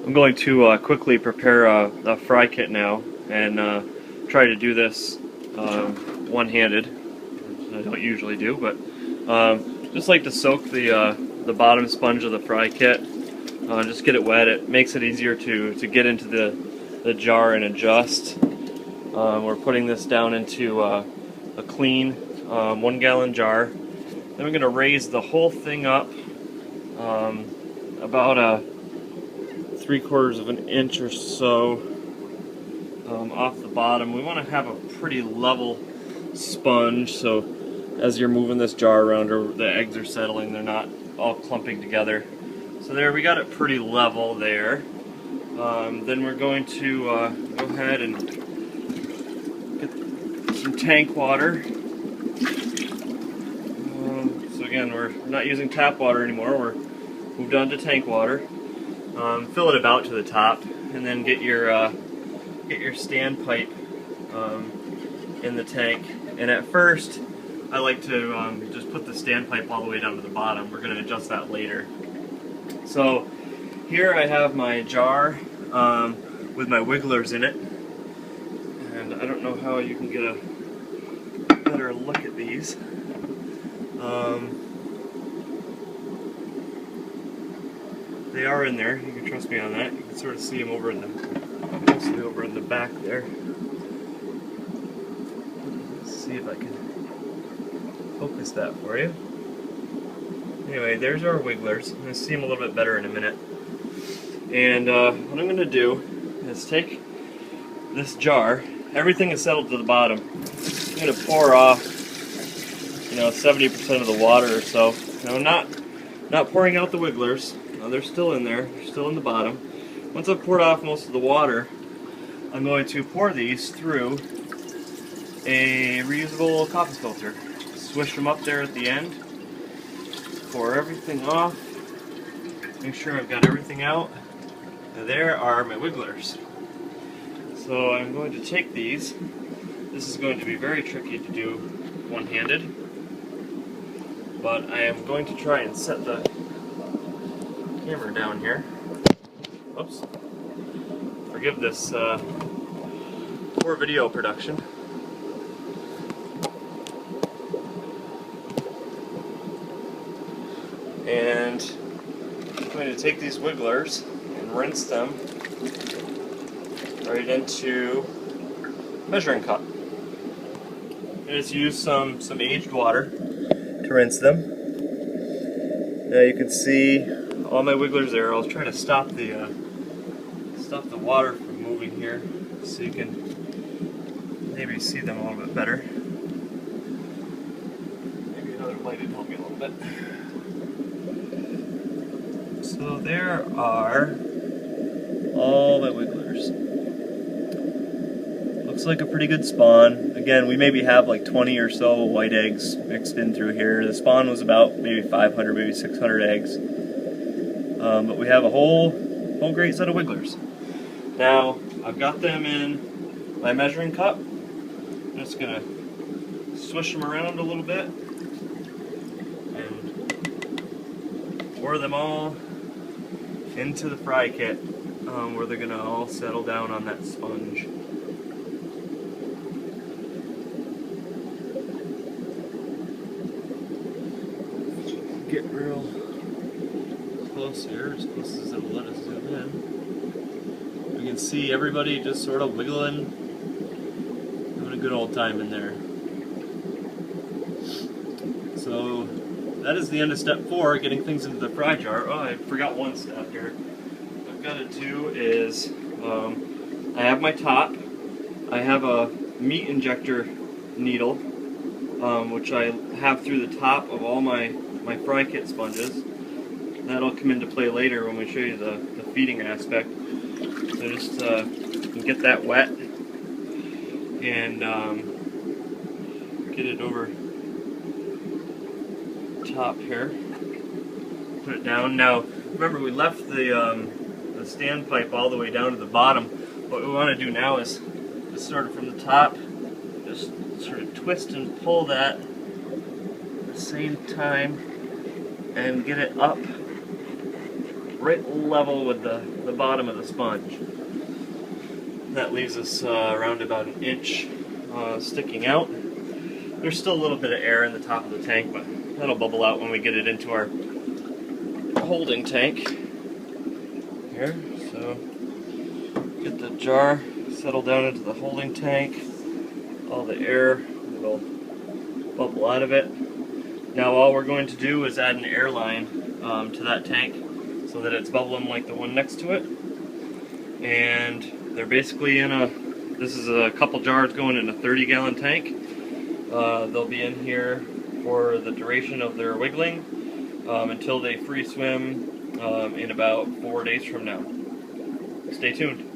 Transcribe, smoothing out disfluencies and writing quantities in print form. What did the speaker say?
I'm going to quickly prepare a fry kit now and try to do this one-handed. I don't usually do, but just like to soak the bottom sponge of the fry kit. Just get it wet. It makes it easier to get into the jar and adjust. We're putting this down into a clean 1 gallon jar. Then we're going to raise the whole thing up about a 3/4 of an inch or so off the bottom. We want to have a pretty level sponge, so as you're moving this jar around or the eggs are settling, they're not all clumping together. So there, we got it pretty level there. Then we're going to go ahead and get some tank water. So again, we're not using tap water anymore. We're moved on to tank water. Fill it about to the top, and then get your standpipe in the tank. And at first, I like to just put the standpipe all the way down to the bottom. We're going to adjust that later. So here I have my jar with my wigglers in it, and I don't know how you can get a better look at these. They are in there. You can trust me on that. You can sort of see them over in mostly over in the back there. Let's see if I can focus that for you. Anyway, there's our wigglers. I'm going to see them a little bit better in a minute. And what I'm going to do is take this jar. Everything is settled to the bottom. I'm going to pour off, 70% of the water or so. Now, I'm not pouring out the wigglers. They're still in there. They're still in the bottom. Once I've poured off most of the water, I'm going to pour these through a reusable coffee filter. Swish them up there at the end. Pour everything off. Make sure I've got everything out. And there are my wigglers. So I'm going to take these. This is going to be very tricky to do one-handed, but I am going to try and set the camera down here. Oops. Forgive this poor video production. And I'm going to take these wigglers and rinse them right into a measuring cup. And just use some aged water to rinse them. Now you can see all my wigglers there. I'll try to stop the water from moving here so you can maybe see them a little bit better. Maybe another light would help me a little bit. So there are all my wigglers. Looks like a pretty good spawn. Again, we maybe have like 20 or so white eggs mixed in through here. The spawn was about maybe 500, maybe 600 eggs. But we have a whole great set of wigglers. Now, I've got them in my measuring cup. I'm just gonna swish them around a little bit and pour them all into the fry kit where they're gonna all settle down on that sponge. Get real close here, as close as it'll let us zoom in. You can see everybody just sort of wiggling, having a good old time in there. So that is the end of step 4, getting things into the fry jar. Oh, I forgot one step here. What I've got to do is, I have my top. I have a meat injector needle, which I have through the top of all my fry kit sponges. That'll come into play later when we show you the feeding aspect. So just get that wet and get it over top here. Put it down. Now remember, we left the standpipe all the way down to the bottom. What we want to do now is just sort of from the top, just sort of twist and pull that at the same time and get it up right level with the bottom of the sponge. That leaves us around about an inch sticking out. There's still a little bit of air in the top of the tank, but that'll bubble out when we get it into our holding tank here. So get the jar settled down into the holding tank. All the air will bubble out of it. Now all we're going to do is add an air line to that tank so that it's bubbling like the one next to it. And they're basically in a, this is a couple jars going in a 30-gallon tank. They'll be in here for the duration of their wiggling until they free swim in about 4 days from now. Stay tuned.